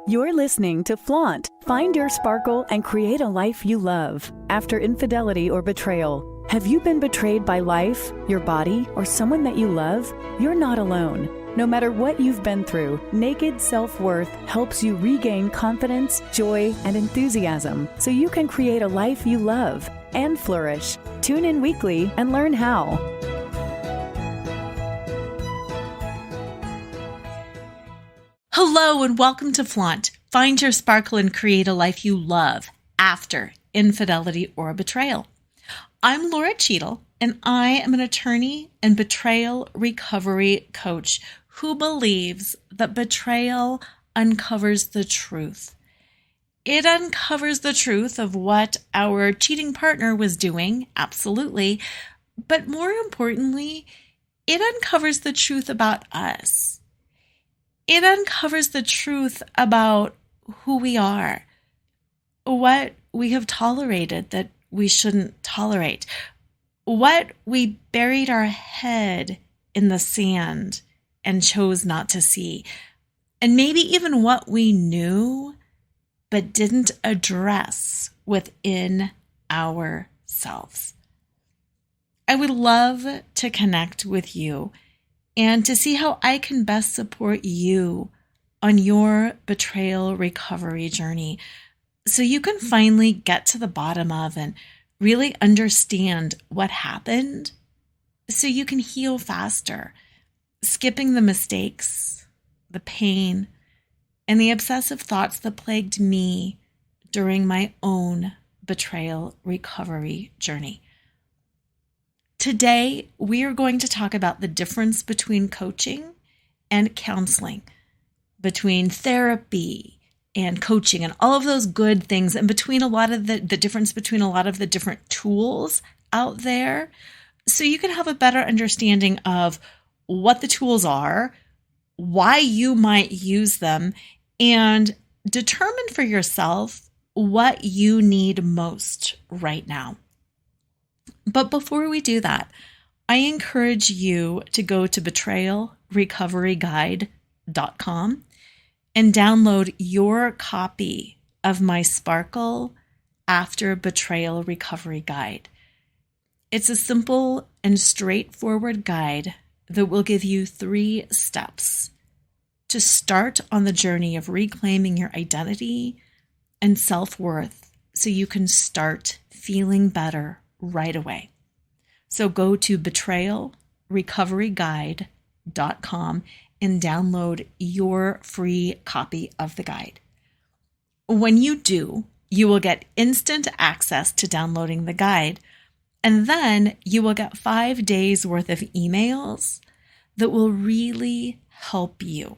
You're listening to Flaunt. Find your sparkle and create a life you love. After infidelity or betrayal, have you been betrayed by life, your body, or someone that you love? You're not alone. No matter what you've been through, Naked Self-Worth helps you regain confidence, joy, and enthusiasm so you can create a life you love and flourish. Tune in weekly and learn how. Hello and welcome to Flaunt. Find your sparkle and create a life you love after infidelity or betrayal. I'm Lora Cheadle, and I am an attorney and betrayal recovery coach who believes that betrayal uncovers the truth. It uncovers the truth of what our cheating partner was doing, absolutely, but more importantly, it uncovers the truth about us. It uncovers the truth about who we are, what we have tolerated that we shouldn't tolerate, what we buried our head in the sand and chose not to see, and maybe even what we knew but didn't address within ourselves. I would love to connect with you and to see how I can best support you on your betrayal recovery journey so you can finally get to the bottom of and really understand what happened so you can heal faster, skipping the mistakes, the pain, and the obsessive thoughts that plagued me during my own betrayal recovery journey. Today, we are going to talk about the difference between coaching and counseling, between therapy and coaching and all of those good things, and between a lot of the difference between a lot of the different tools out there, so you can have a better understanding of what the tools are, why you might use them, and determine for yourself what you need most right now. But before we do that, I encourage you to go to betrayalrecoveryguide.com and download your copy of my Sparkle After Betrayal Recovery Guide. It's a simple and straightforward guide that will give you 3 steps to start on the journey of reclaiming your identity and self-worth so you can start feeling better right away. So go to betrayalrecoveryguide.com and download your free copy of the guide. When you do, you will get instant access to downloading the guide, and then you will get 5 days worth of emails that will really help you.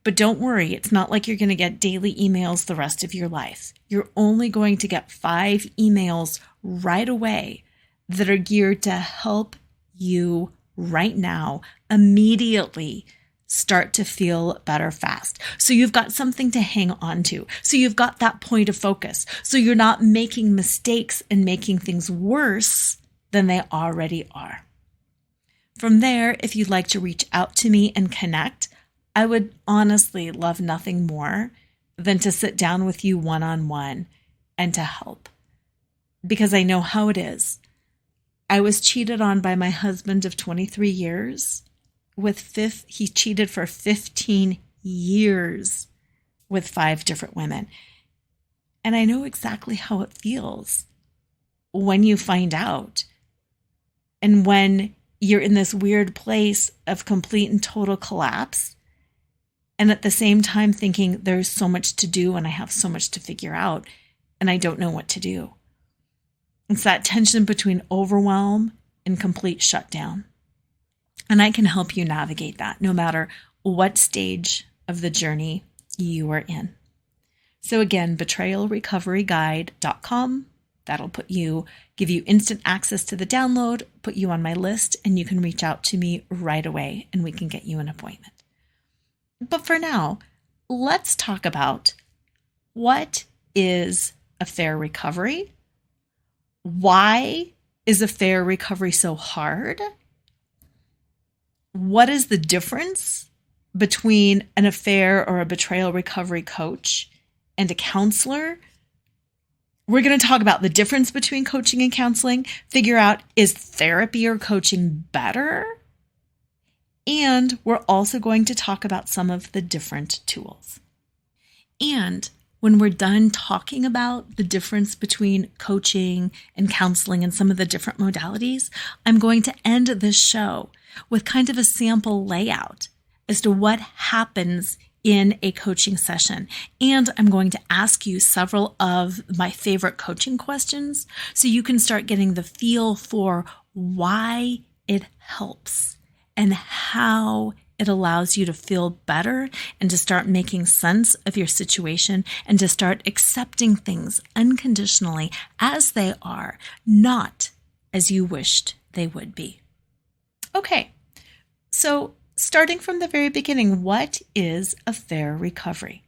But don't worry, it's not like you're going to get daily emails the rest of your life. You're only going to get 5 emails right away that are geared to help you right now immediately start to feel better fast. So you've got something to hang on to. So you've got that point of focus. So you're not making mistakes and making things worse than they already are. From there, if you'd like to reach out to me and connect, I would honestly love nothing more than to sit down with you one-on-one and to help. Because I know how it is. I was cheated on by my husband of 23 years. He cheated for 15 years with 5 different women. And I know exactly how it feels when you find out. And when you're in this weird place of complete and total collapse. And at the same time thinking there's so much to do and I have so much to figure out and I don't know what to do. It's that tension between overwhelm and complete shutdown. And I can help you navigate that no matter what stage of the journey you are in. So again, betrayalrecoveryguide.com. That'll give you instant access to the download, put you on my list, and you can reach out to me right away and we can get you an appointment. But for now, let's talk about what is a fair recovery. Why is a fair recovery so hard? What is the difference between an affair or a betrayal recovery coach and a counselor. We're going to talk about the difference between coaching and counseling, figure out, is therapy or coaching better? And we're also going to talk about some of the different tools. And when we're done talking about the difference between coaching and counseling and some of the different modalities, I'm going to end this show with kind of a sample layout as to what happens in a coaching session. And I'm going to ask you several of my favorite coaching questions so you can start getting the feel for why it helps and how it allows you to feel better and to start making sense of your situation and to start accepting things unconditionally as they are, not as you wished they would be. Okay, so starting from the very beginning, what is affair recovery?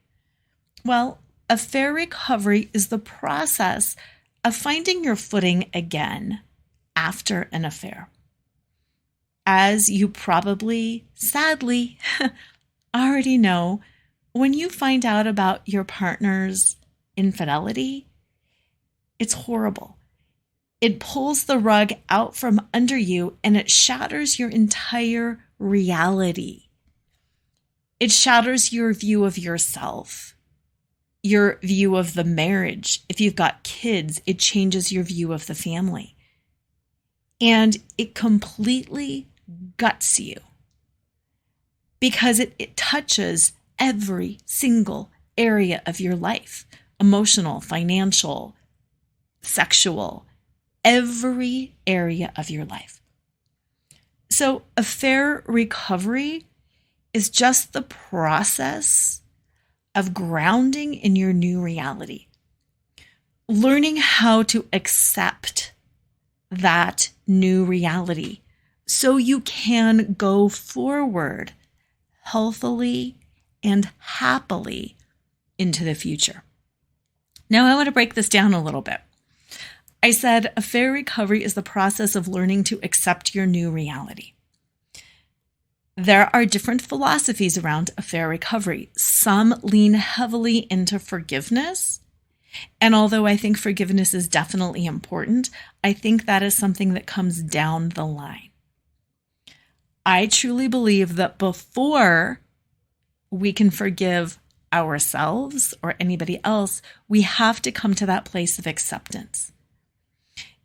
Well, affair recovery is the process of finding your footing again after an affair. As you probably, sadly, already know, when you find out about your partner's infidelity, it's horrible. It pulls the rug out from under you and it shatters your entire reality. It shatters your view of yourself, your view of the marriage. If you've got kids, it changes your view of the family. And it completely guts you because it touches every single area of your life, emotional, financial, sexual, every area of your life. So affair recovery is just the process of grounding in your new reality, learning how to accept that new reality so you can go forward healthily and happily into the future. Now, I want to break this down a little bit. I said affair recovery is the process of learning to accept your new reality. There are different philosophies around affair recovery. Some lean heavily into forgiveness. And although I think forgiveness is definitely important, I think that is something that comes down the line. I truly believe that before we can forgive ourselves or anybody else, we have to come to that place of acceptance.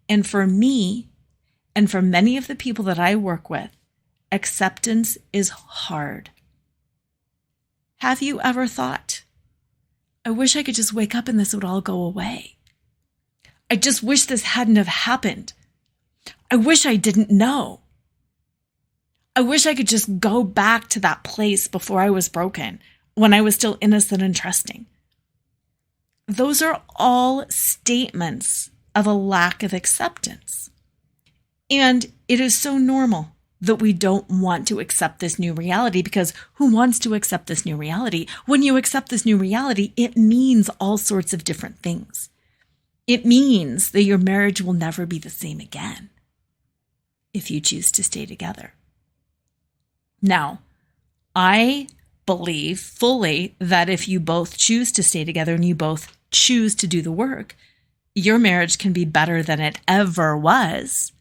And for me, and for many of the people that I work with, acceptance is hard. Have you ever thought, I wish I could just wake up and this would all go away? I just wish this hadn't have happened. I wish I didn't know. I wish I could just go back to that place before I was broken, when I was still innocent and trusting. Those are all statements of a lack of acceptance. And it is so normal that we don't want to accept this new reality, because who wants to accept this new reality? When you accept this new reality, it means all sorts of different things. It means that your marriage will never be the same again if you choose to stay together. Now, I believe fully that if you both choose to stay together and you both choose to do the work, your marriage can be better than it ever was.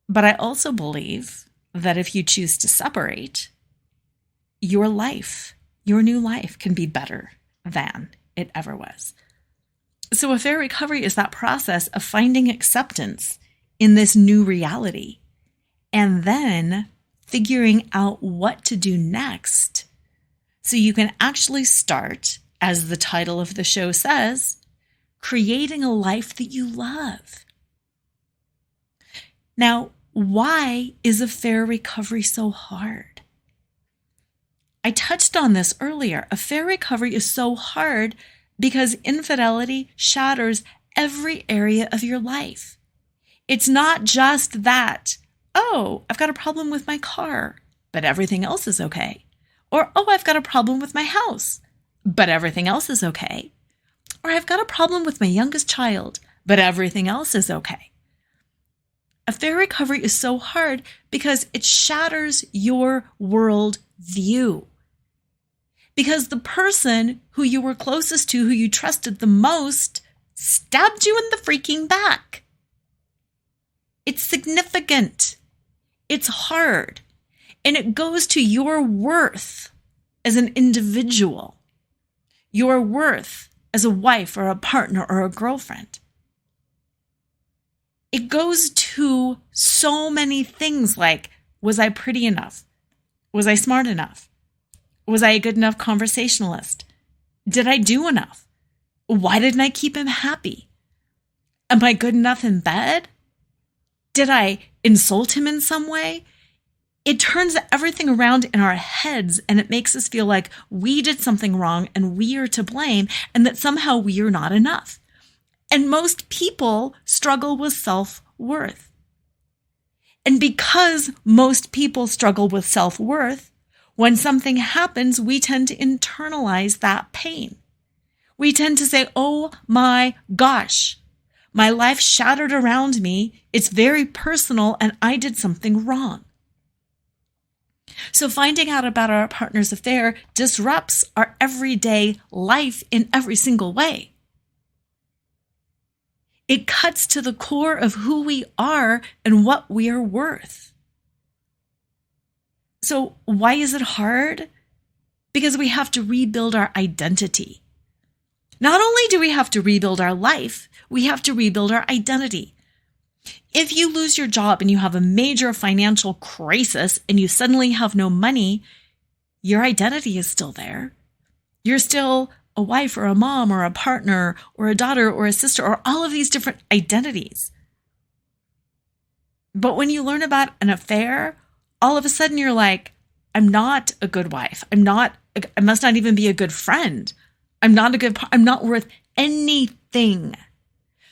But I also believe that if you choose to separate, your life, your new life, can be better than it ever was. So affair recovery is that process of finding acceptance in this new reality and then figuring out what to do next so you can actually start, as the title of the show says, creating a life that you love. Now, why is affair recovery so hard? I touched on this earlier. Affair recovery is so hard because infidelity shatters every area of your life. It's not just that, oh, I've got a problem with my car, but everything else is okay. Or, oh, I've got a problem with my house, but everything else is okay. Or I've got a problem with my youngest child, but everything else is okay. Affair recovery is so hard because it shatters your world view. Because the person who you were closest to, who you trusted the most, stabbed you in the freaking back. It's significant. It's hard. And it goes to your worth as an individual, your worth as a wife or a partner or a girlfriend. It goes to so many things like, was I pretty enough? Was I smart enough? Was I a good enough conversationalist? Did I do enough? Why didn't I keep him happy? Am I good enough in bed? Did I insult him in some way? It turns everything around in our heads, and it makes us feel like we did something wrong and we are to blame, and that somehow we are not enough. And most people struggle with self-worth. And because most people struggle with self-worth, when something happens, we tend to internalize that pain. We tend to say, oh my gosh, my life shattered around me. It's very personal and I did something wrong. So finding out about our partner's affair disrupts our everyday life in every single way. It cuts to the core of who we are and what we are worth. So why is it hard? Because we have to rebuild our identity. Not only do we have to rebuild our life, we have to rebuild our identity. If you lose your job and you have a major financial crisis and you suddenly have no money, your identity is still there. You're still a wife or a mom or a partner or a daughter or a sister or all of these different identities. But when you learn about an affair, all of a sudden you're like, I'm not a good wife. I must not even be a good friend. I'm not worth anything.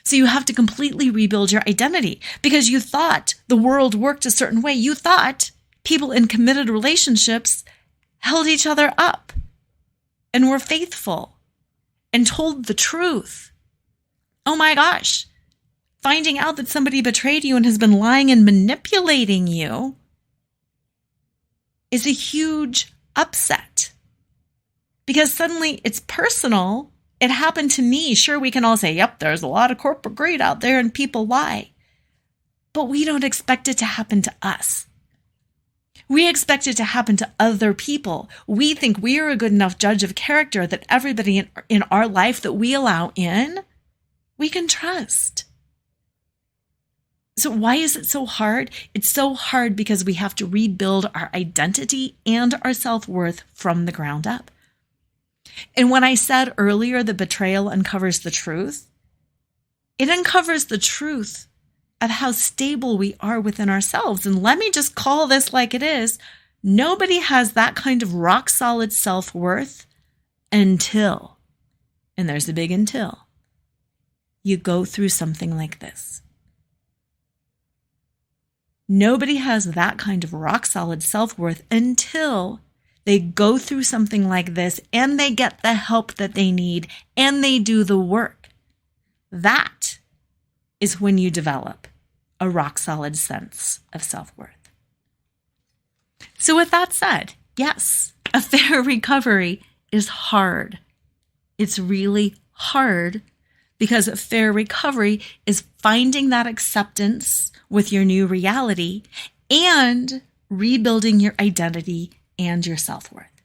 So you have to completely rebuild your identity because you thought the world worked a certain way. You thought people in committed relationships held each other up and were faithful and told the truth. Oh my gosh. Finding out that somebody betrayed you and has been lying and manipulating you is a huge upset because suddenly it's personal. It happened to me. Sure, we can all say, yep, there's a lot of corporate greed out there and people lie. But we don't expect it to happen to us. We expect it to happen to other people. We think we are a good enough judge of character that everybody in our life that we allow in, we can trust. So why is it so hard? It's so hard because we have to rebuild our identity and our self-worth from the ground up. And when I said earlier that betrayal uncovers the truth, it uncovers the truth of how stable we are within ourselves. And let me just call this like it is. Nobody has that kind of rock solid self-worth until, and there's a big until, you go through something like this. Nobody has that kind of rock solid self-worth until they go through something like this and they get the help that they need and they do the work. That is when you develop a rock solid sense of self-worth. So with that said, yes, affair recovery is hard. It's really hard because affair recovery is finding that acceptance with your new reality and rebuilding your identity and your self-worth.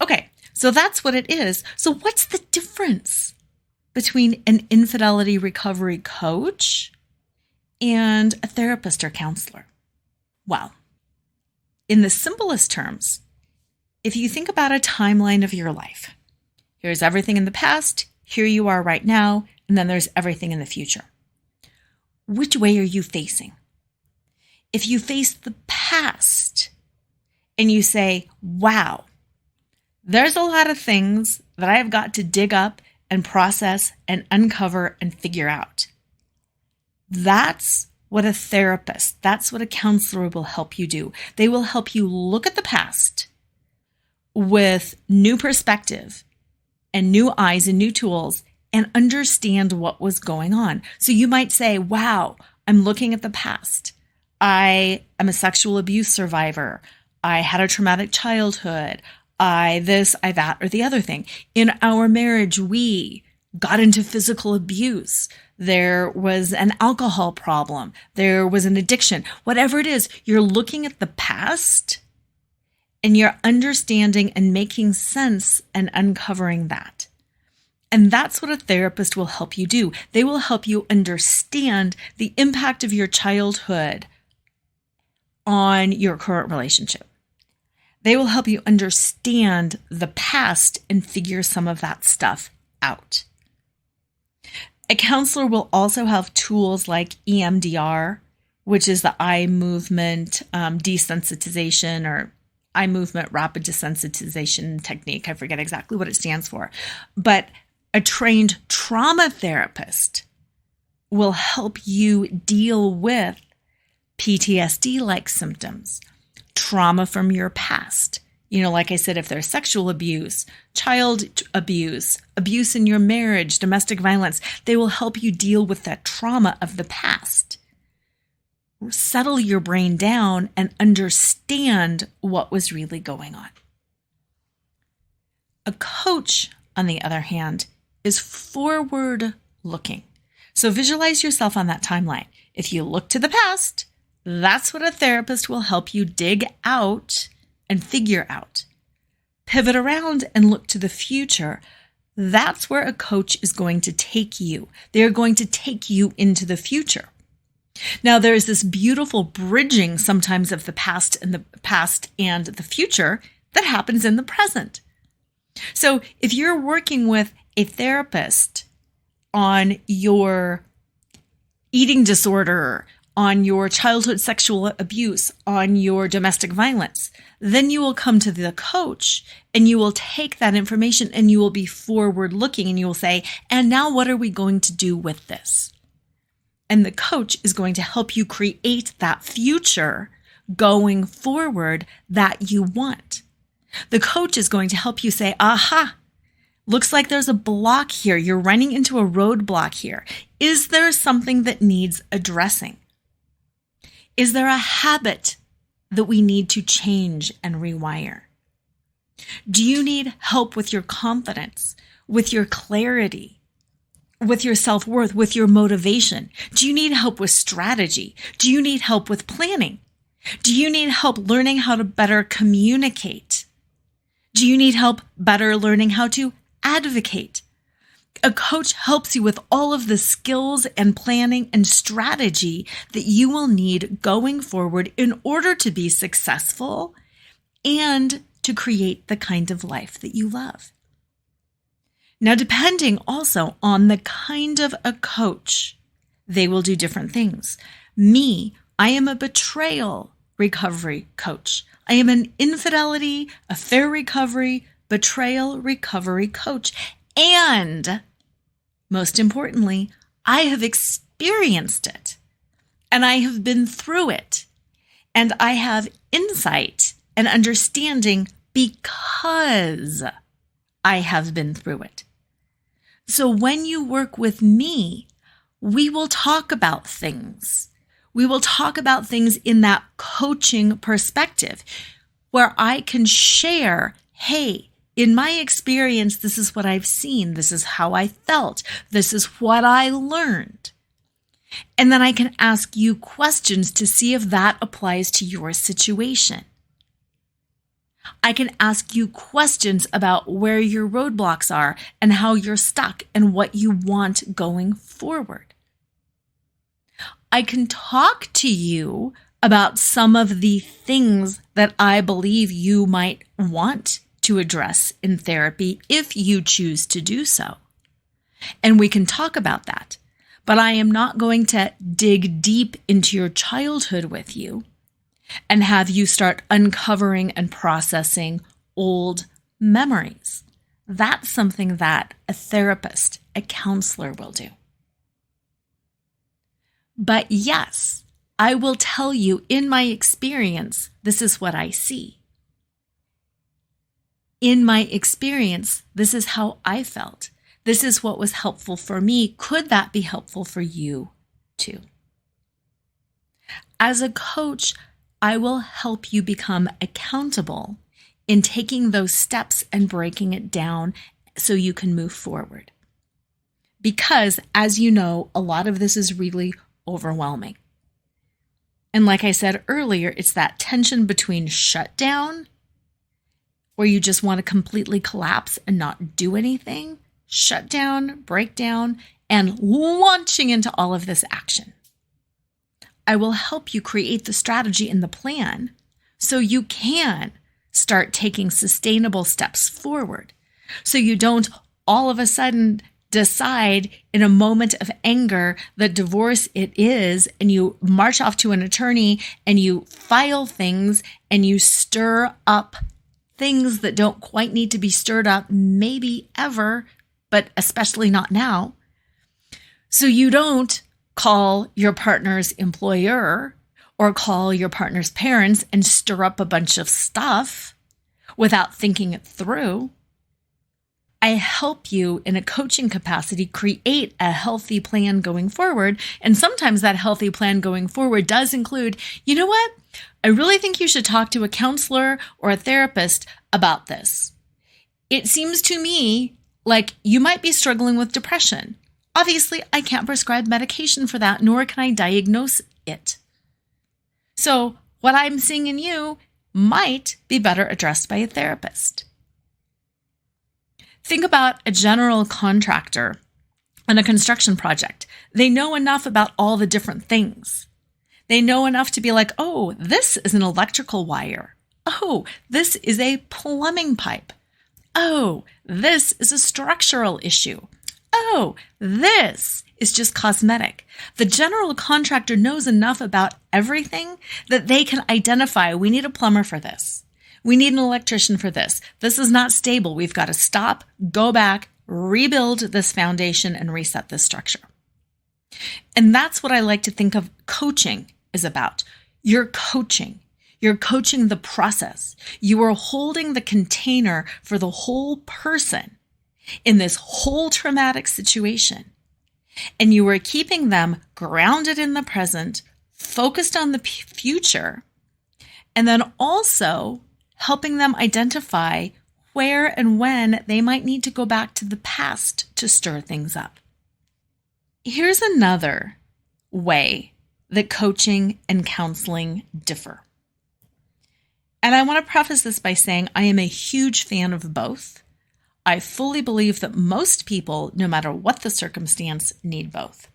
Okay, so that's what it is. So what's the difference between an infidelity recovery coach and a therapist or counselor? Well, in the simplest terms, if you think about a timeline of your life, here's everything in the past, here you are right now, and then there's everything in the future. Which way are you facing? If you face the past and you say, wow, there's a lot of things that I've got to dig up and process and uncover and figure out. That's what a therapist, that's what a counselor will help you do. They will help you look at the past with new perspective and new eyes and new tools and understand what was going on. So you might say, wow, I'm looking at the past. I am a sexual abuse survivor. I had a traumatic childhood. I this, I that, or the other thing. In our marriage, we got into physical abuse. There was an alcohol problem. There was an addiction. Whatever it is, you're looking at the past and you're understanding and making sense and uncovering that. And that's what a therapist will help you do. They will help you understand the impact of your childhood on your current relationship. They will help you understand the past and figure some of that stuff out. A counselor will also have tools like EMDR, which is the eye movement desensitization, or eye movement rapid desensitization technique. I forget exactly what it stands for. But a trained trauma therapist will help you deal with PTSD-like symptoms, trauma from your past. Like I said, if there's sexual abuse, child abuse, abuse in your marriage, domestic violence, they will help you deal with that trauma of the past. Settle your brain down and understand what was really going on. A coach, on the other hand, is forward looking. So visualize yourself on that timeline. If you look to the past, that's what a therapist will help you dig out and figure out. Pivot around and look to the future. That's where a coach is going to take you. They're going to take you into the future. Now, there's this beautiful bridging sometimes of the past and the future that happens in the present. So if you're working with a therapist on your eating disorder, on your childhood sexual abuse, on your domestic violence, then you will come to the coach and you will take that information and you will be forward looking and you will say, and now what are we going to do with this? And the coach is going to help you create that future going forward that you want. The coach is going to help you say, aha, looks like there's a block here. You're running into a roadblock here. Is there something that needs addressing? Is there a habit that we need to change and rewire? Do you need help with your confidence, with your clarity, with your self-worth, with your motivation? Do you need help with strategy? Do you need help with planning? Do you need help learning how to better communicate? Do you need help better learning how to advocate? A coach helps you with all of the skills and planning and strategy that you will need going forward in order to be successful and to create the kind of life that you love. Now, depending also on the kind of a coach, they will do different things. Me, I am a betrayal recovery coach. I am an infidelity, affair recovery, betrayal recovery coach. And most importantly, I have experienced it and I have been through it and I have insight and understanding because I have been through it. So when you work with me, we will talk about things. We will talk about things in that coaching perspective where I can share, hey, in my experience, this is what I've seen. This is how I felt. This is what I learned. And then I can ask you questions to see if that applies to your situation. I can ask you questions about where your roadblocks are and how you're stuck and what you want going forward. I can talk to you about some of the things that I believe you might want to address in therapy if you choose to do so. And we can talk about that. But I am not going to dig deep into your childhood with you and have you start uncovering and processing old memories. That's something that a therapist, a counselor will do. But yes, I will tell you in my experience, this is what I see. In my experience, this is how I felt. This is what was helpful for me. Could that be helpful for you too? As a coach, I will help you become accountable in taking those steps and breaking it down so you can move forward. Because, as you know, a lot of this is really overwhelming. And like I said earlier, it's that tension between shutdown, where you just want to completely collapse and not do anything, shut down, break down, and launching into all of this action. I will help you create the strategy and the plan so you can start taking sustainable steps forward. So you don't all of a sudden decide in a moment of anger that divorce it is, and you march off to an attorney and you file things and you stir up things that don't quite need to be stirred up, maybe ever, but especially not now. So you don't call your partner's employer or call your partner's parents and stir up a bunch of stuff without thinking it through. I help you in a coaching capacity create a healthy plan going forward. And sometimes that healthy plan going forward does include, you know what? I really think you should talk to a counselor or a therapist about this. It seems to me like you might be struggling with depression. Obviously, I can't prescribe medication for that, nor can I diagnose it. So what I'm seeing in you might be better addressed by a therapist. Think about a general contractor on a construction project. They know enough about all the different things. They know enough to be like, oh, this is an electrical wire. Oh, this is a plumbing pipe. Oh, this is a structural issue. Oh, this is just cosmetic. The general contractor knows enough about everything that they can identify, we need a plumber for this. We need an electrician for this. This is not stable. We've got to stop, go back, rebuild this foundation, and reset this structure. And that's what I like to think of coaching is about. You're coaching. You're coaching the process. You are holding the container for the whole person in this whole traumatic situation. And you are keeping them grounded in the present, focused on the future, and then also helping them identify where and when they might need to go back to the past to stir things up. Here's another way that coaching and counseling differ. And I want to preface this by saying I am a huge fan of both. I fully believe that most people, no matter what the circumstance, need both.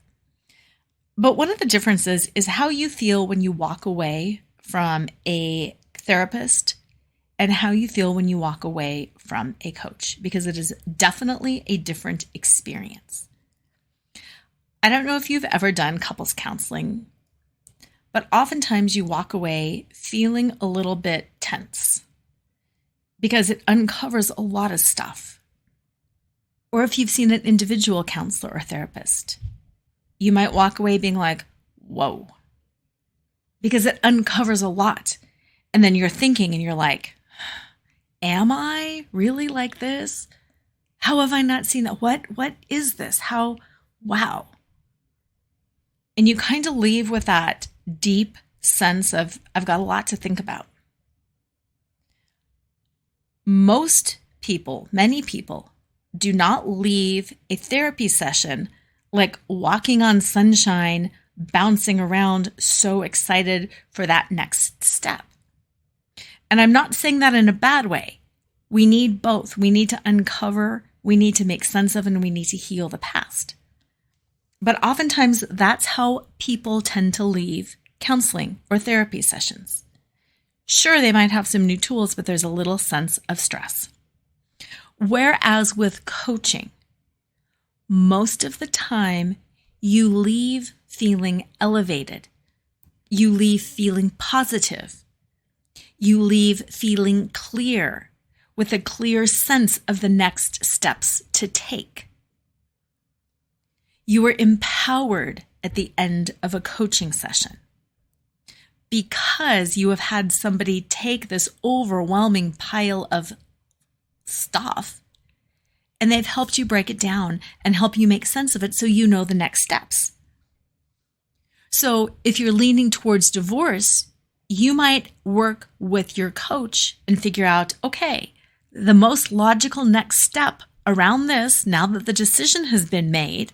But one of the differences is how you feel when you walk away from a therapist and how you feel when you walk away from a coach, because it is definitely a different experience. I don't know if you've ever done couples counseling, but oftentimes you walk away feeling a little bit tense because it uncovers a lot of stuff. Or if you've seen an individual counselor or therapist, you might walk away being like, whoa, because it uncovers a lot. And then you're thinking and you're like, am I really like this? How have I not seen that? What is this? How? Wow. And you kind of leave with that deep sense of, I've got a lot to think about. Most people, many people, do not leave a therapy session like walking on sunshine, bouncing around, so excited for that next step. And I'm not saying that in a bad way. We need both. We need to uncover, we need to make sense of, and we need to heal the past. But oftentimes that's how people tend to leave counseling or therapy sessions. Sure, they might have some new tools, but there's a little sense of stress. Whereas with coaching, most of the time you leave feeling elevated. You leave feeling positive. You leave feeling clear, with a clear sense of the next steps to take. You are empowered at the end of a coaching session because you have had somebody take this overwhelming pile of stuff and they've helped you break it down and help you make sense of it so you know the next steps. So if you're leaning towards divorce, you might work with your coach and figure out, okay, the most logical next step around this, now that the decision has been made,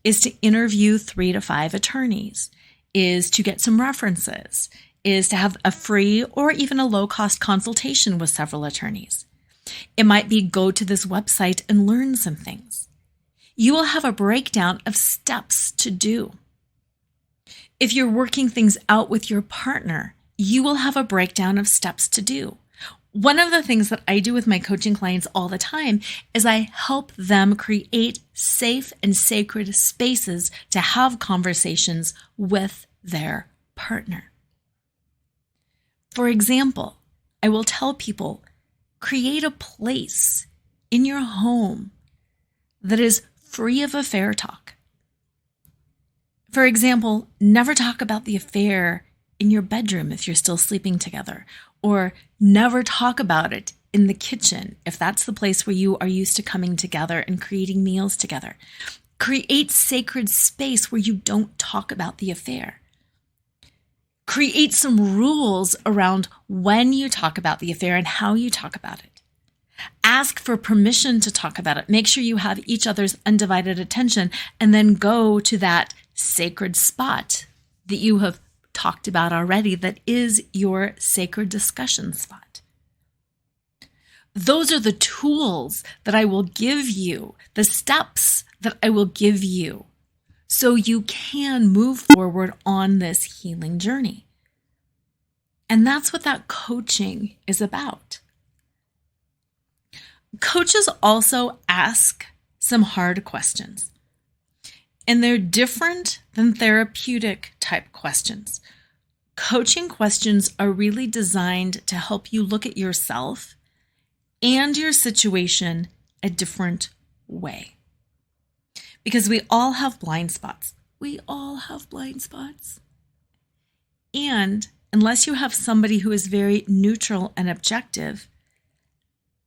is to interview 3 to 5 attorneys, is to get some references, is to have a free or even a low-cost consultation with several attorneys. It might be go to this website and learn some things. You will have a breakdown of steps to do. If you're working things out with your partner, you will have a breakdown of steps to do. One of the things that I do with my coaching clients all the time is I help them create safe and sacred spaces to have conversations with their partner. For example, I will tell people, create a place in your home that is free of affair talk. For example, never talk about the affair in your bedroom if you're still sleeping together, or never talk about it in the kitchen if that's the place where you are used to coming together and creating meals together. Create sacred space where you don't talk about the affair. Create some rules around when you talk about the affair and how you talk about it. Ask for permission to talk about it. Make sure you have each other's undivided attention, and then go to that sacred spot that you have talked about already that is your sacred discussion spot. Those are the tools that I will give you, the steps that I will give you, so you can move forward on this healing journey. And that's what that coaching is about. Coaches also ask some hard questions, and they're different than therapeutic type questions. Coaching questions are really designed to help you look at yourself and your situation a different way. Because we all have blind spots. We all have blind spots. And unless you have somebody who is very neutral and objective,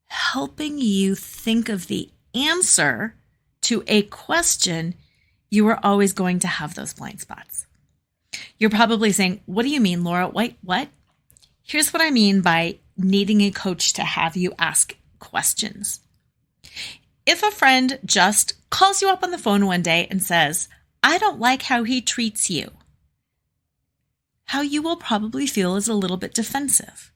helping you think of the answer to a question, you are always going to have those blind spots. You're probably saying, what do you mean, Laura? Wait, what? Here's what I mean by needing a coach to have you ask questions. If a friend just calls you up on the phone one day and says, I don't like how he treats you, how you will probably feel is a little bit defensive.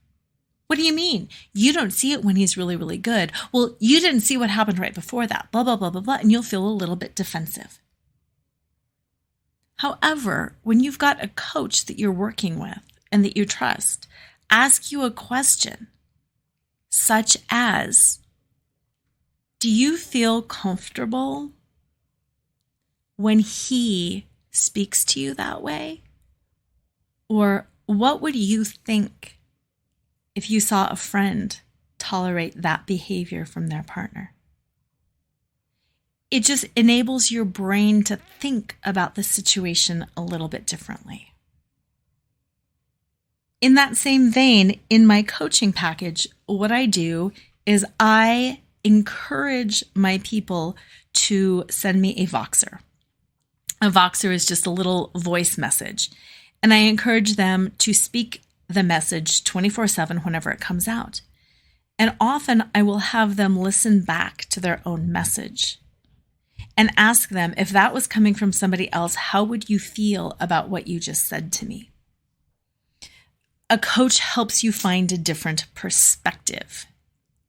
What do you mean? You don't see it when he's really, really good. Well, you didn't see what happened right before that, blah, blah, blah, blah, blah, and you'll feel a little bit defensive. However, when you've got a coach that you're working with and that you trust, ask you a question such as, do you feel comfortable when he speaks to you that way? Or what would you think if you saw a friend tolerate that behavior from their partner? It just enables your brain to think about the situation a little bit differently. In that same vein, in my coaching package, what I do is I encourage my people to send me a Voxer. A Voxer is just a little voice message. And I encourage them to speak the message 24/7 whenever it comes out. And often I will have them listen back to their own message and ask them, if that was coming from somebody else, how would you feel about what you just said to me? A coach helps you find a different perspective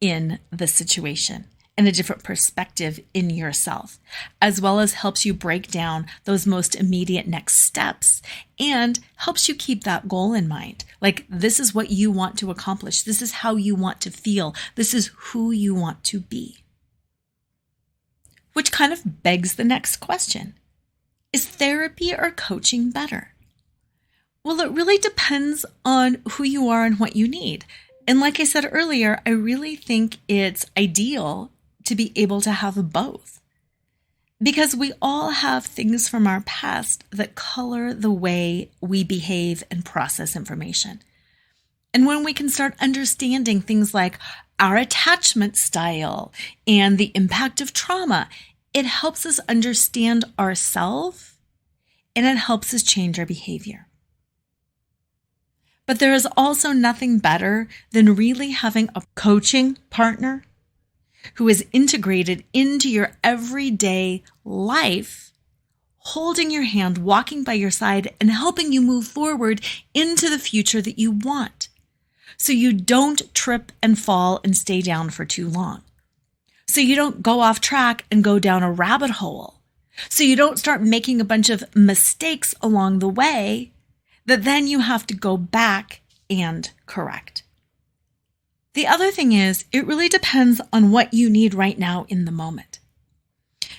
in the situation and a different perspective in yourself, as well as helps you break down those most immediate next steps and helps you keep that goal in mind. Like, this is what you want to accomplish. This is how you want to feel. This is who you want to be. Which kind of begs the next question. Is therapy or coaching better? Well, it really depends on who you are and what you need. And like I said earlier, I really think it's ideal to be able to have both. Because we all have things from our past that color the way we behave and process information. And when we can start understanding things like our attachment style and the impact of trauma, it helps us understand ourselves and it helps us change our behavior. But there is also nothing better than really having a coaching partner who is integrated into your everyday life, holding your hand, walking by your side, and helping you move forward into the future that you want. So you don't trip and fall and stay down for too long. So you don't go off track and go down a rabbit hole. So you don't start making a bunch of mistakes along the way that then you have to go back and correct. The other thing is, it really depends on what you need right now in the moment.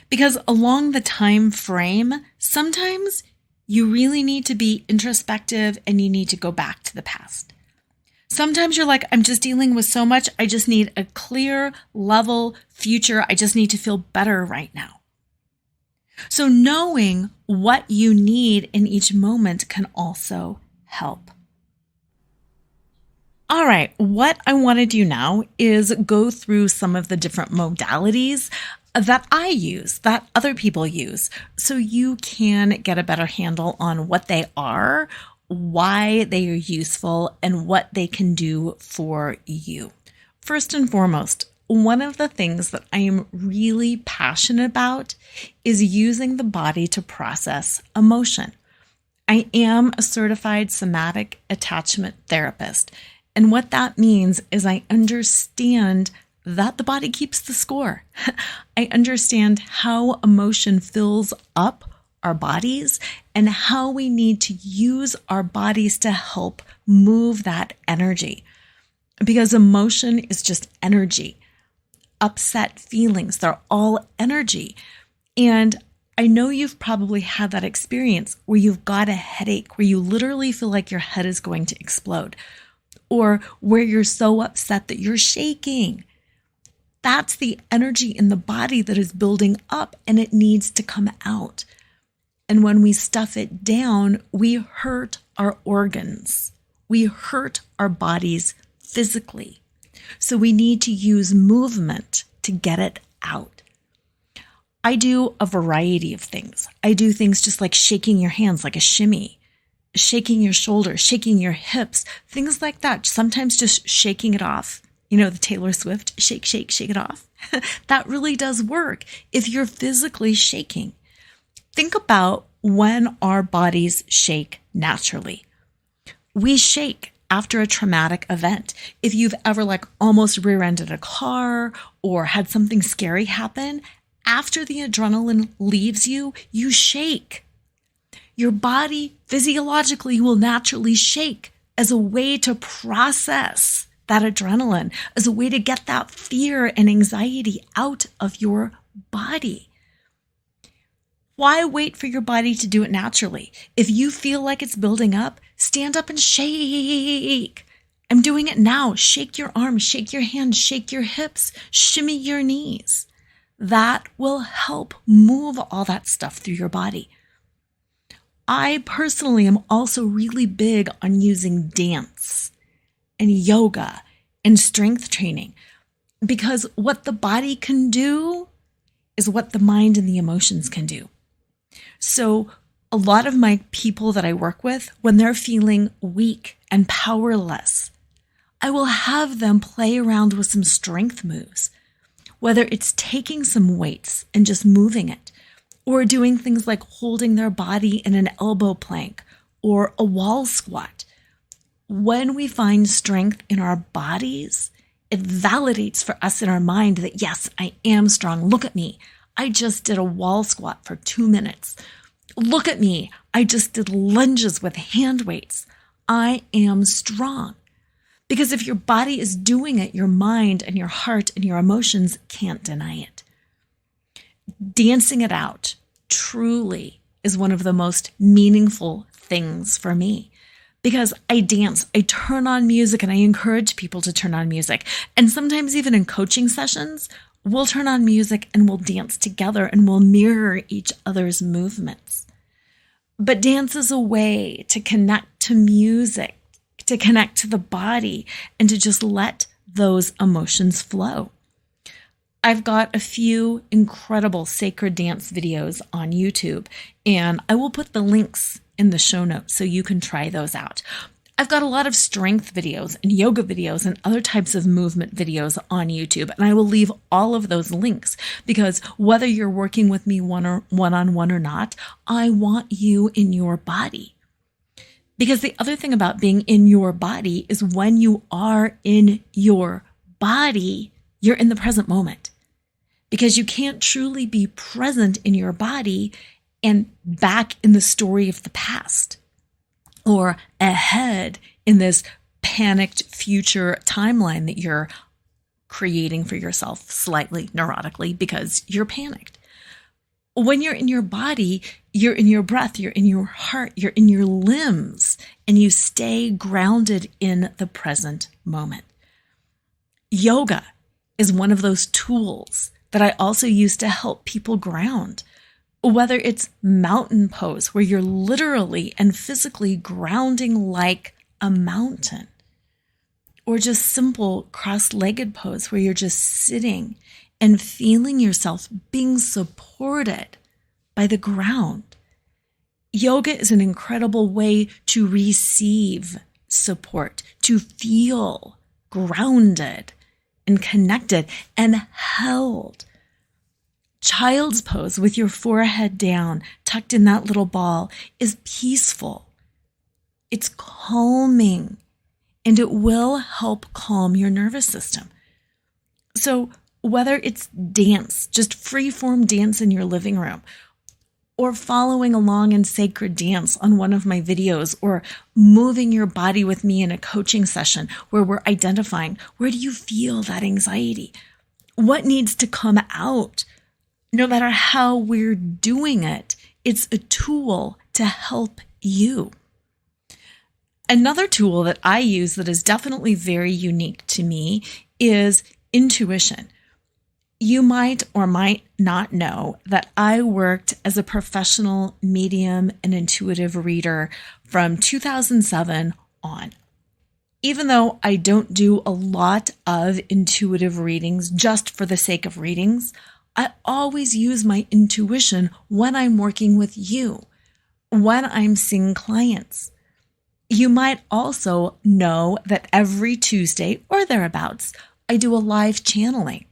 Because along the time frame, sometimes you really need to be introspective and you need to go back to the past. Sometimes you're like, I'm just dealing with so much. I just need a clear, level future. I just need to feel better right now. So knowing what you need in each moment can also help. All right, what I want to do now is go through some of the different modalities that I use, that other people use, so you can get a better handle on what they are, why they are useful, and what they can do for you. First and foremost, one of the things that I am really passionate about is using the body to process emotion. I am a certified somatic attachment therapist. And what that means is I understand that the body keeps the score. I understand how emotion fills up our bodies and how we need to use our bodies to help move that energy. Because emotion is just energy. Upset feelings, they're all energy. And I know you've probably had that experience where you've got a headache, where you literally feel like your head is going to explode, or where you're so upset that you're shaking. That's the energy in the body that is building up and it needs to come out. And when we stuff it down, we hurt our organs. We hurt our bodies physically. So we need to use movement to get it out. I do a variety of things. I do things just like shaking your hands like a shimmy, shaking your shoulders, shaking your hips, things like that. Sometimes just shaking it off. You know, the Taylor Swift, shake, shake, shake it off. That really does work if you're physically shaking. Think about when our bodies shake naturally. We shake after a traumatic event. If you've ever almost rear-ended a car or had something scary happen, after the adrenaline leaves you, you shake. Your body physiologically will naturally shake as a way to process that adrenaline, as a way to get that fear and anxiety out of your body. Why wait for your body to do it naturally? If you feel like it's building up, stand up and shake. I'm doing it now. Shake your arms, shake your hands, shake your hips, shimmy your knees. That will help move all that stuff through your body. I personally am also really big on using dance and yoga and strength training, because what the body can do is what the mind and the emotions can do. So a lot of my people that I work with, when they're feeling weak and powerless, I will have them play around with some strength moves, whether it's taking some weights and just moving it, or doing things like holding their body in an elbow plank or a wall squat. When we find strength in our bodies, it validates for us in our mind that, yes, I am strong. Look at me. I just did a wall squat for 2 minutes. Look at me. I just did lunges with hand weights. I am strong. Because if your body is doing it, your mind and your heart and your emotions can't deny it. Dancing it out truly is one of the most meaningful things for me. Because I dance, I turn on music, and I encourage people to turn on music. And sometimes even in coaching sessions, we'll turn on music and we'll dance together and we'll mirror each other's movements. But dance is a way to connect to music, to connect to the body, and to just let those emotions flow. I've got a few incredible sacred dance videos on YouTube, and I will put the links in the show notes so you can try those out. I've got a lot of strength videos and yoga videos and other types of movement videos on YouTube, and I will leave all of those links because whether you're working with me one-on-one or not, I want you in your body. Because the other thing about being in your body is when you are in your body, you're in the present moment. Because you can't truly be present in your body and back in the story of the past or ahead in this panicked future timeline that you're creating for yourself slightly neurotically because you're panicked. When you're in your body, you're in your breath, you're in your heart, you're in your limbs, and you stay grounded in the present moment. Yoga is one of those tools that I also use to help people ground. Whether it's mountain pose, where you're literally and physically grounding like a mountain, or just simple cross-legged pose, where you're just sitting and feeling yourself being supported by the ground. Yoga is an incredible way to receive support, to feel grounded and connected and held. Child's pose with your forehead down, tucked in that little ball, is peaceful. It's calming, and it will help calm your nervous system. So whether it's dance, just free-form dance in your living room, or following along in sacred dance on one of my videos, or moving your body with me in a coaching session where we're identifying, where do you feel that anxiety? What needs to come out? No matter how we're doing it, it's a tool to help you. Another tool that I use that is definitely very unique to me is intuition. You might or might not know that I worked as a professional medium and intuitive reader from 2007 on. Even though I don't do a lot of intuitive readings just for the sake of readings, I always use my intuition when I'm working with you, when I'm seeing clients. You might also know that every Tuesday or thereabouts, I do a live channeling.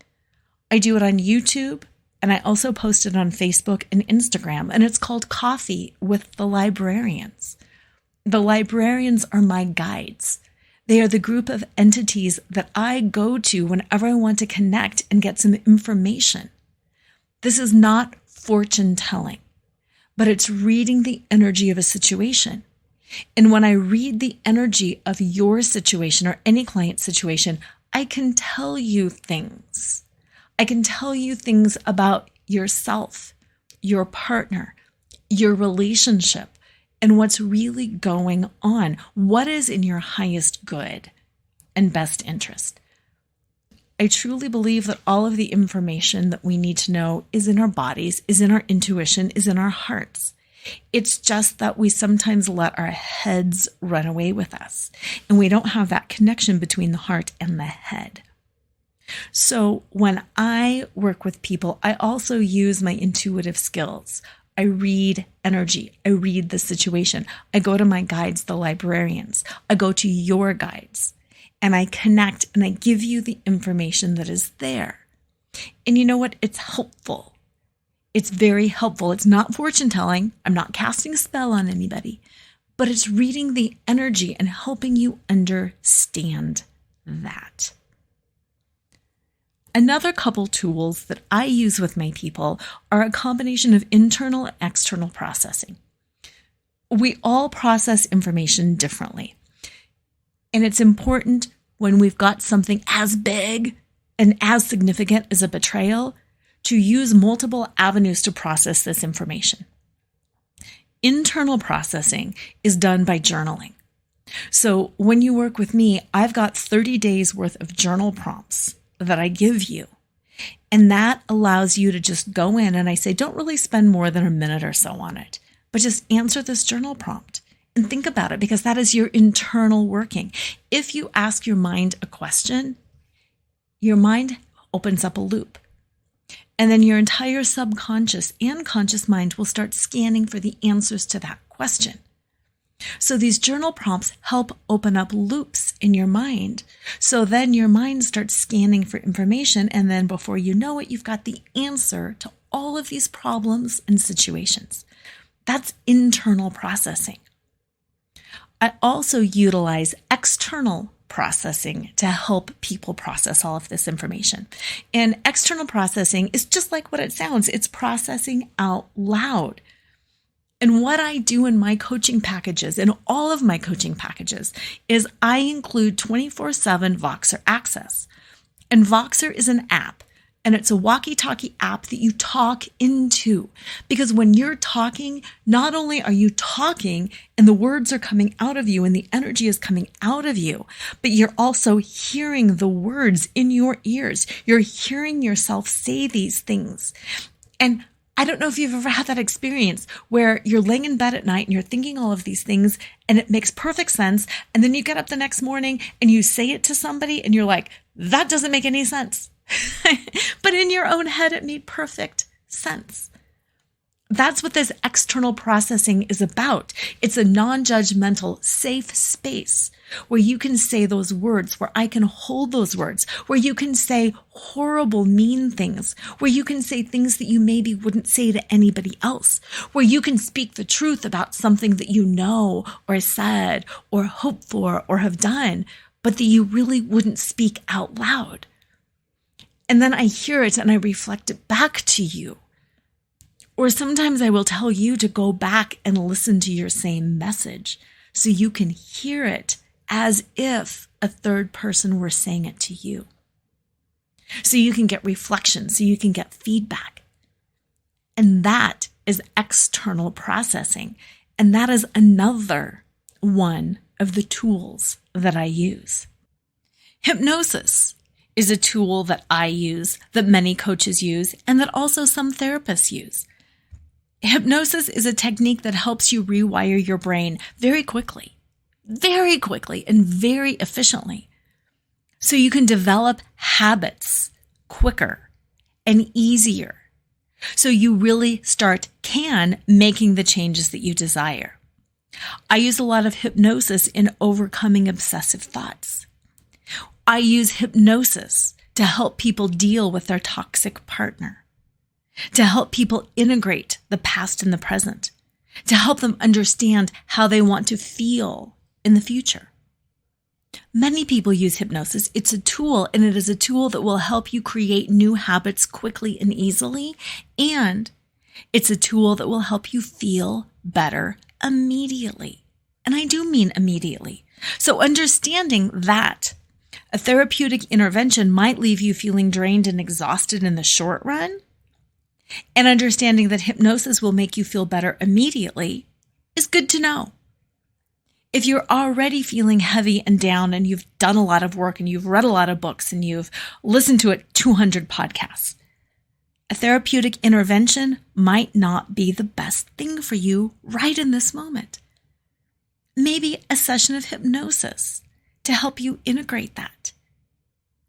I do it on YouTube, and I also post it on Facebook and Instagram, and it's called Coffee with the Librarians. The librarians are my guides. They are the group of entities that I go to whenever I want to connect and get some information. This is not fortune telling, but it's reading the energy of a situation. And when I read the energy of your situation or any client situation, I can tell you things. I can tell you things about yourself, your partner, your relationship, and what's really going on. What is in your highest good and best interest? I truly believe that all of the information that we need to know is in our bodies, is in our intuition, is in our hearts. It's just that we sometimes let our heads run away with us, and we don't have that connection between the heart and the head. So when I work with people, I also use my intuitive skills. I read energy. I read the situation. I go to my guides, the librarians. I go to your guides. And I connect and I give you the information that is there. And you know what? It's helpful. It's very helpful. It's not fortune telling. I'm not casting a spell on anybody, but it's reading the energy and helping you understand that. Another couple tools that I use with my people are a combination of internal and external processing. We all process information differently. And it's important when we've got something as big and as significant as a betrayal to use multiple avenues to process this information. Internal processing is done by journaling. So when you work with me, I've got 30 days worth of journal prompts that I give you. And that allows you to just go in and I say, don't really spend more than a minute or so on it, but just answer this journal prompt. And think about it because that is your internal working. If you ask your mind a question, your mind opens up a loop. And then your entire subconscious and conscious mind will start scanning for the answers to that question. So these journal prompts help open up loops in your mind. So then your mind starts scanning for information, and then before you know it, you've got the answer to all of these problems and situations. That's internal processing. I also utilize external processing to help people process all of this information. And external processing is just like what it sounds. It's processing out loud. And what I do in my coaching packages, in all of my coaching packages, is I include 24/7 Voxer access. And Voxer is an app, and it's a walkie-talkie app that you talk into. Because when you're talking, not only are you talking and the words are coming out of you and the energy is coming out of you, but you're also hearing the words in your ears. You're hearing yourself say these things. And I don't know if you've ever had that experience where you're laying in bed at night and you're thinking all of these things and it makes perfect sense. And then you get up the next morning and you say it to somebody and you're like, that doesn't make any sense. But in your own head, it made perfect sense. That's what this external processing is about. It's a non-judgmental, safe space where you can say those words, where I can hold those words, where you can say horrible, mean things, where you can say things that you maybe wouldn't say to anybody else, where you can speak the truth about something that you know or said or hoped for or have done, but that you really wouldn't speak out loud. And then I hear it and I reflect it back to you. Or sometimes I will tell you to go back and listen to your same message so you can hear it as if a third person were saying it to you. So you can get reflection, so you can get feedback. And that is external processing. And that is another one of the tools that I use. Hypnosis is a tool that I use, that many coaches use, and that also some therapists use. Hypnosis is a technique that helps you rewire your brain very quickly, and very efficiently. So you can develop habits quicker and easier. So you really can making the changes that you desire. I use a lot of hypnosis in overcoming obsessive thoughts. I use hypnosis to help people deal with their toxic partner, to help people integrate the past and the present, to help them understand how they want to feel in the future. Many people use hypnosis. It's a tool, and it is a tool that will help you create new habits quickly and easily. And it's a tool that will help you feel better immediately. And I do mean immediately. So understanding that a therapeutic intervention might leave you feeling drained and exhausted in the short run, and understanding that hypnosis will make you feel better immediately is good to know. If you're already feeling heavy and down and you've done a lot of work and you've read a lot of books and you've listened to 200 podcasts, a therapeutic intervention might not be the best thing for you right in this moment. Maybe a session of hypnosis to help you integrate that,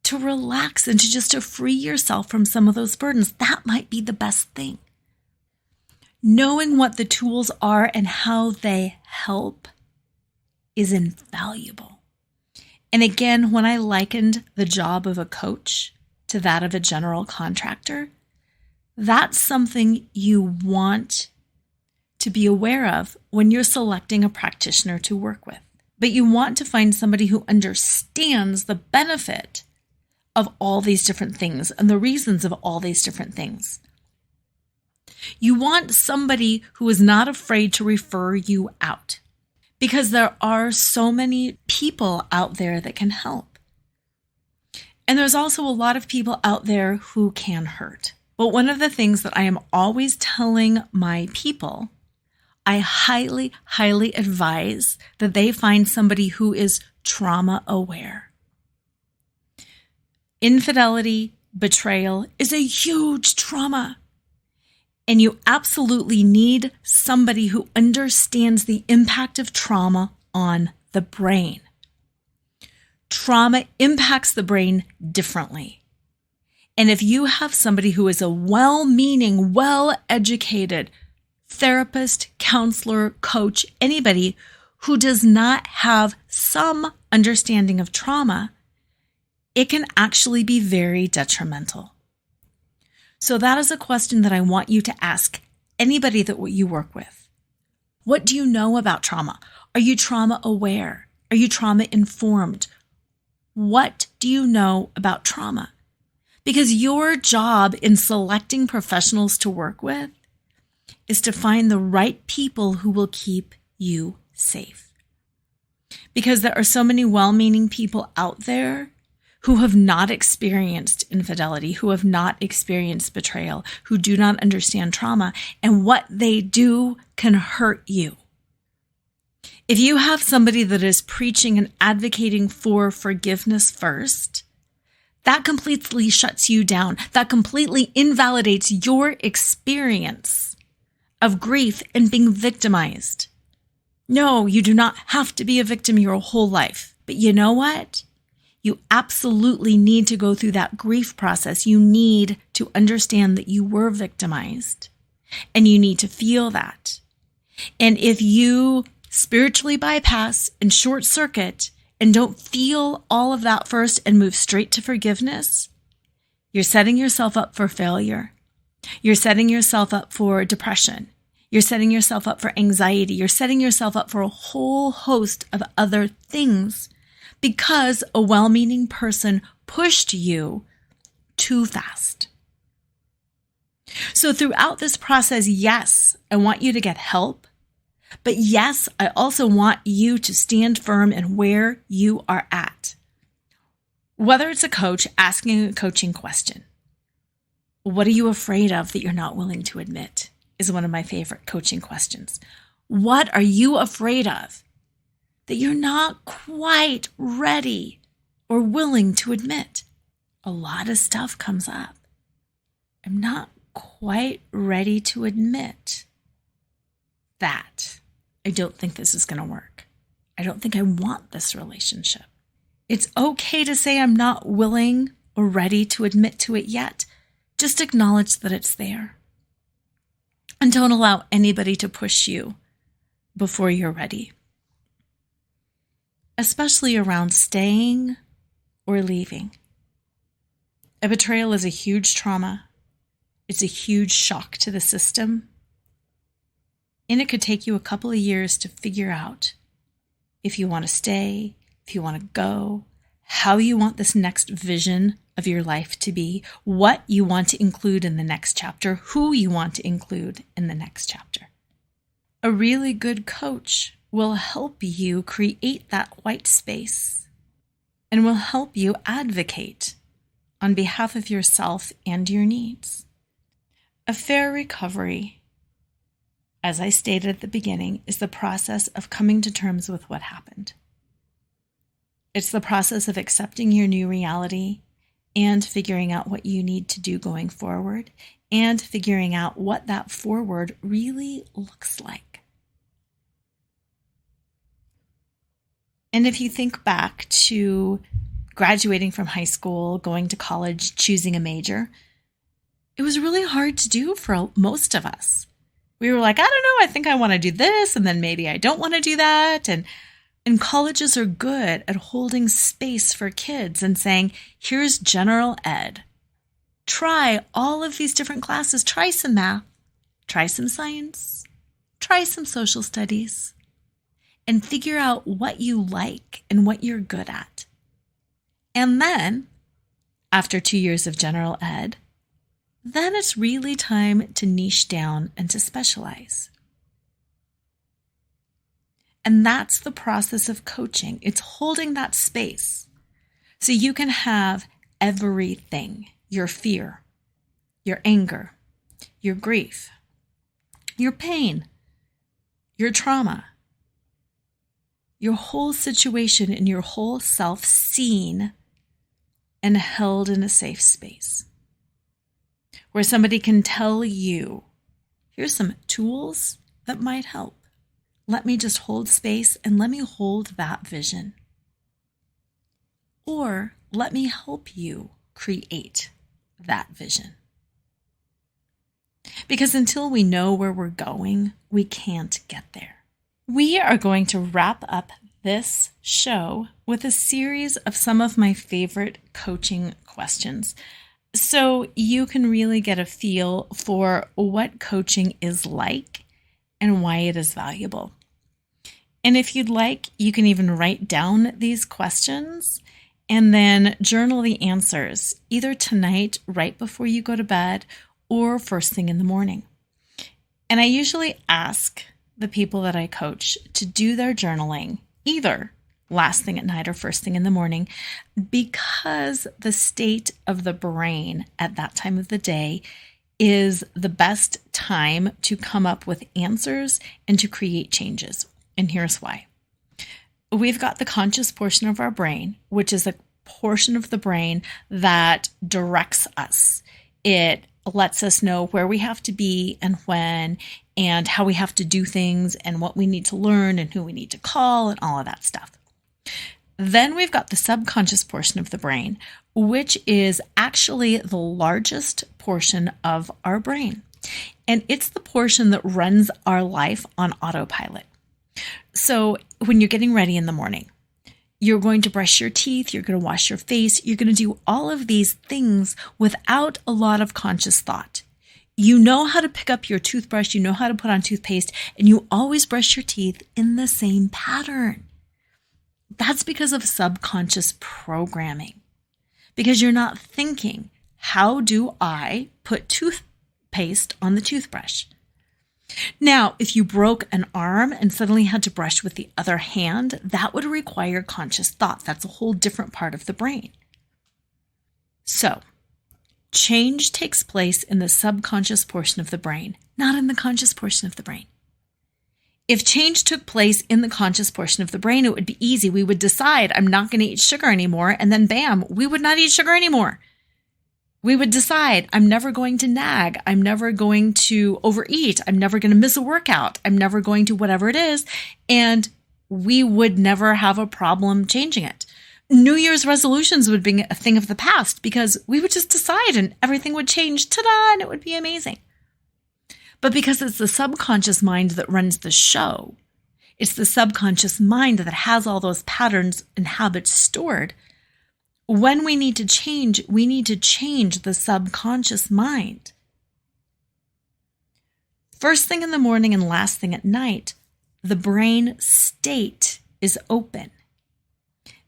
to relax and to free yourself from some of those burdens. That might be the best thing. Knowing what the tools are and how they help is invaluable. And again, when I likened the job of a coach to that of a general contractor, that's something you want to be aware of when you're selecting a practitioner to work with. But you want to find somebody who understands the benefit of all these different things and the reasons of all these different things. You want somebody who is not afraid to refer you out, because there are so many people out there that can help. And there's also a lot of people out there who can hurt. But one of the things that I am always telling my people, I highly, highly advise that they find somebody who is trauma aware. Infidelity, betrayal is a huge trauma. And you absolutely need somebody who understands the impact of trauma on the brain. Trauma impacts the brain differently. And if you have somebody who is a well-meaning, well-educated therapist, counselor, coach, anybody who does not have some understanding of trauma, it can actually be very detrimental. So that is a question that I want you to ask anybody that you work with. What do you know about trauma? Are you trauma aware? Are you trauma informed? What do you know about trauma? Because your job in selecting professionals to work with is to find the right people who will keep you safe. Because there are so many well-meaning people out there who have not experienced infidelity, who have not experienced betrayal, who do not understand trauma, and what they do can hurt you. If you have somebody that is preaching and advocating for forgiveness first, that completely shuts you down. That completely invalidates your experience of grief and being victimized. No, you do not have to be a victim your whole life. But you know what? You absolutely need to go through that grief process. You need to understand that you were victimized, and you need to feel that. And if you spiritually bypass and short circuit and don't feel all of that first and move straight to forgiveness, you're setting yourself up for failure. You're setting yourself up for depression. You're setting yourself up for anxiety. You're setting yourself up for a whole host of other things because a well-meaning person pushed you too fast. So throughout this process, yes, I want you to get help. But yes, I also want you to stand firm in where you are at. Whether it's a coach asking a coaching question, what are you afraid of that you're not willing to admit is one of my favorite coaching questions. What are you afraid of that you're not quite ready or willing to admit? A lot of stuff comes up. I'm not quite ready to admit that. I don't think this is going to work. I don't think I want this relationship. It's okay to say I'm not willing or ready to admit to it yet. Just acknowledge that it's there. And don't allow anybody to push you before you're ready. Especially around staying or leaving. A betrayal is a huge trauma. It's a huge shock to the system. And it could take you a couple of years to figure out if you want to stay, if you want to go, how you want this next vision of your life to be, what you want to include in the next chapter, who you want to include in the next chapter. A really good coach will help you create that white space and will help you advocate on behalf of yourself and your needs. A fair recovery, as I stated at the beginning, is the process of coming to terms with what happened. It's the process of accepting your new reality and figuring out what you need to do going forward and figuring out what that forward really looks like. And if you think back to graduating from high school, going to college, choosing a major, it was really hard to do for most of us. We were like, I don't know, I think I want to do this, and then maybe I don't want to do that. And colleges are good at holding space for kids and saying, here's general ed. Try all of these different classes. Try some math, try some science, try some social studies, and figure out what you like and what you're good at. And then, after 2 years of general ed, then it's really time to niche down and to specialize. And that's the process of coaching. It's holding that space so you can have everything: your fear, your anger, your grief, your pain, your trauma, your whole situation and your whole self seen and held in a safe space where somebody can tell you, here's some tools that might help. Let me just hold space and let me hold that vision. Or let me help you create that vision. Because until we know where we're going, we can't get there. We are going to wrap up this show with a series of some of my favorite coaching questions, so you can really get a feel for what coaching is like and why it is valuable. And if you'd like, you can even write down these questions and then journal the answers either tonight, right before you go to bed, or first thing in the morning. And I usually ask the people that I coach to do their journaling either last thing at night or first thing in the morning, because the state of the brain at that time of the day is the best time to come up with answers and to create changes. And here's why. We've got the conscious portion of our brain, which is a portion of the brain that directs us. It lets us know where we have to be and when, and how we have to do things and what we need to learn and who we need to call and all of that stuff. Then we've got the subconscious portion of the brain, which is actually the largest portion of our brain. And it's the portion that runs our life on autopilot. So when you're getting ready in the morning, you're going to brush your teeth, you're going to wash your face, you're going to do all of these things without a lot of conscious thought. You know how to pick up your toothbrush, you know how to put on toothpaste, and you always brush your teeth in the same pattern. That's because of subconscious programming. Because you're not thinking, how do I put toothpaste on the toothbrush? Now, if you broke an arm and suddenly had to brush with the other hand, that would require conscious thought. That's a whole different part of the brain. So, change takes place in the subconscious portion of the brain, not in the conscious portion of the brain. If change took place in the conscious portion of the brain, it would be easy. We would decide, I'm not going to eat sugar anymore, and then bam, we would not eat sugar anymore. We would decide, I'm never going to nag. I'm never going to overeat. I'm never going to miss a workout. I'm never going to whatever it is. And we would never have a problem changing it. New Year's resolutions would be a thing of the past because we would just decide and everything would change. Ta-da! And it would be amazing. But because it's the subconscious mind that runs the show, it's the subconscious mind that has all those patterns and habits stored. When we need to change the subconscious mind. First thing in the morning and last thing at night, the brain state is open,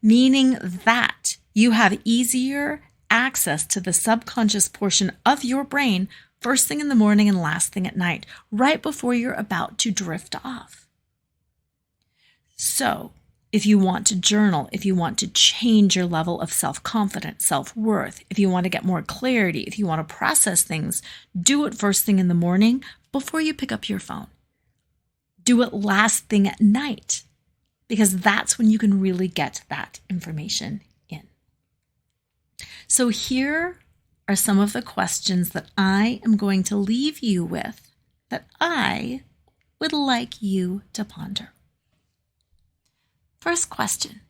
meaning that you have easier access to the subconscious portion of your brain first thing in the morning and last thing at night, right before you're about to drift off. So, if you want to journal, if you want to change your level of self-confidence, self-worth, if you want to get more clarity, if you want to process things, do it first thing in the morning before you pick up your phone. Do it last thing at night, because that's when you can really get that information in. So here are some of the questions that I am going to leave you with that I would like you to ponder. First question.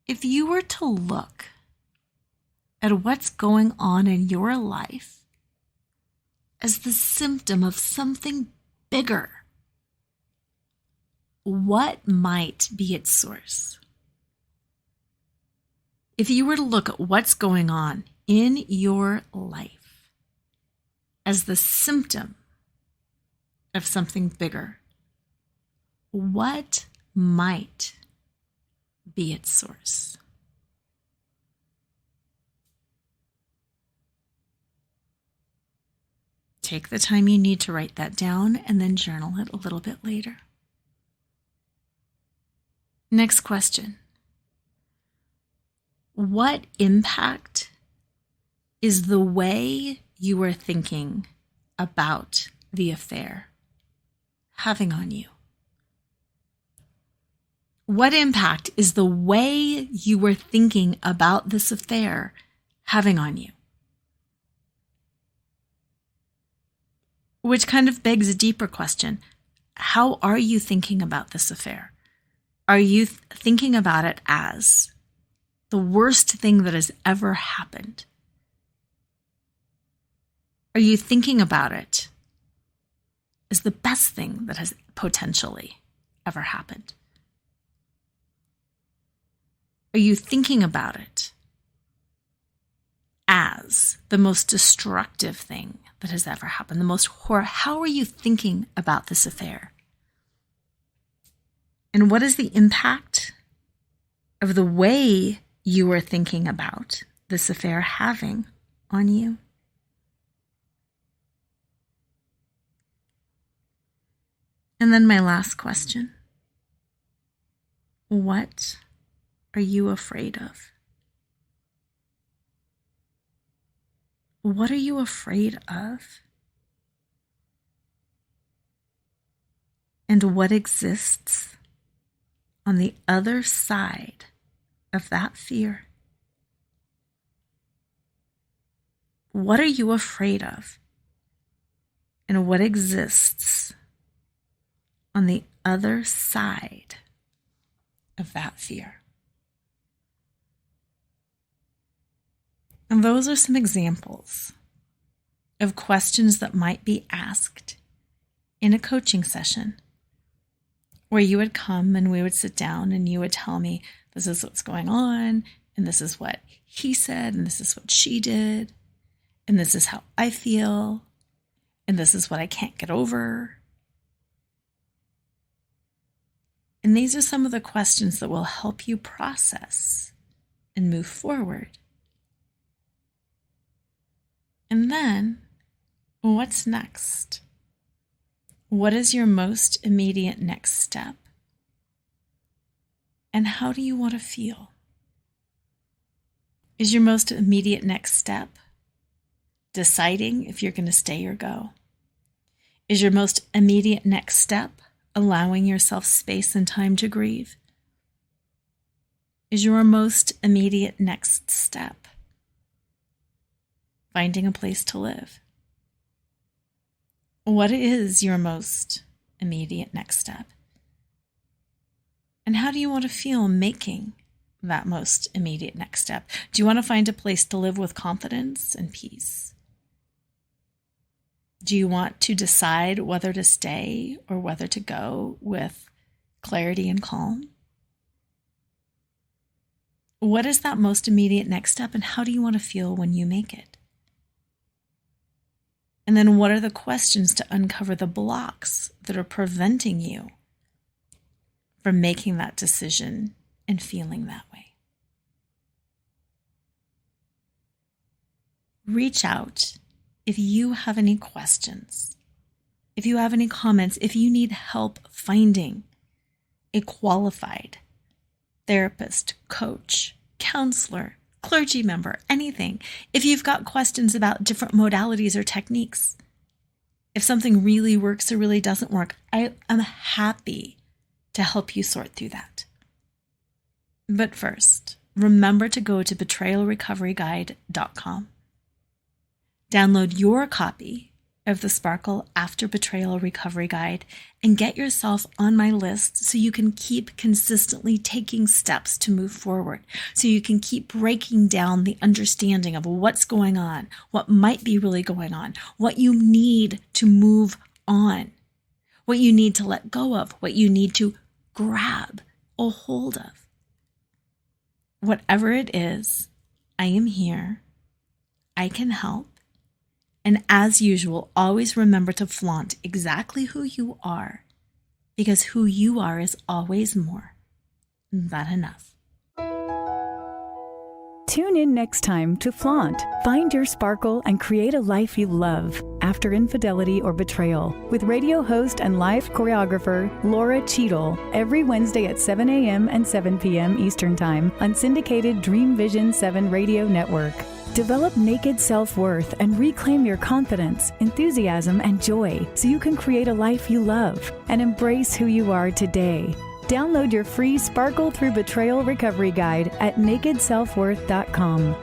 If you were to look at what's going on in your life as the symptom of something bigger, what might be its source? If you were to look at what's going on in your life as the symptom of something bigger, what might be its source? Take the time you need to write that down and then journal it a little bit later. Next question. What impact is the way you are thinking about the affair having on you? What impact is the way you were thinking about this affair having on you? Which kind of begs a deeper question. How are you thinking about this affair? Are you thinking about it as the worst thing that has ever happened? Are you thinking about it is the best thing that has potentially ever happened? Are you thinking about it as the most destructive thing that has ever happened, the most horror? How are you thinking about this affair? And what is the impact of the way you are thinking about this affair having on you? And then my last question. What are you afraid of? What are you afraid of? And what exists on the other side of that fear? What are you afraid of? And what exists on the other side of that fear? And those are some examples of questions that might be asked in a coaching session where you would come and we would sit down and you would tell me, this is what's going on, and this is what he said, and this is what she did, and this is how I feel, and this is what I can't get over. And these are some of the questions that will help you process and move forward. And then, what's next? What is your most immediate next step? And how do you want to feel? Is your most immediate next step deciding if you're going to stay or go? Is your most immediate next step allowing yourself space and time to grieve? Is your most immediate next step finding a place to live? What is your most immediate next step? And how do you want to feel making that most immediate next step? Do you want to find a place to live with confidence and peace? Do you want to decide whether to stay or whether to go with clarity and calm? What is that most immediate next step, and how do you want to feel when you make it? And then what are the questions to uncover the blocks that are preventing you from making that decision and feeling that way? Reach out if you have any questions, if you have any comments, if you need help finding a qualified therapist, coach, counselor, clergy member, anything. If you've got questions about different modalities or techniques, if something really works or really doesn't work, I am happy to help you sort through that. But first, remember to go to betrayalrecoveryguide.com. Download your copy of the Sparkle After Betrayal Recovery Guide and get yourself on my list so you can keep consistently taking steps to move forward, so you can keep breaking down the understanding of what's going on, what might be really going on, what you need to move on, what you need to let go of, what you need to grab a hold of. Whatever it is, I am here. I can help. And as usual, always remember to flaunt exactly who you are, because who you are is always more than enough. Tune in next time to Flaunt, Find Your Sparkle, and Create a Life You Love After Infidelity or Betrayal with radio host and live choreographer Lora Cheadle every Wednesday at 7 a.m. and 7 p.m. Eastern Time on syndicated Dream Vision 7 radio network. Develop naked self-worth and reclaim your confidence, enthusiasm, and joy so you can create a life you love and embrace who you are today. Download your free Sparkle Through Betrayal Recovery Guide at nakedselfworth.com.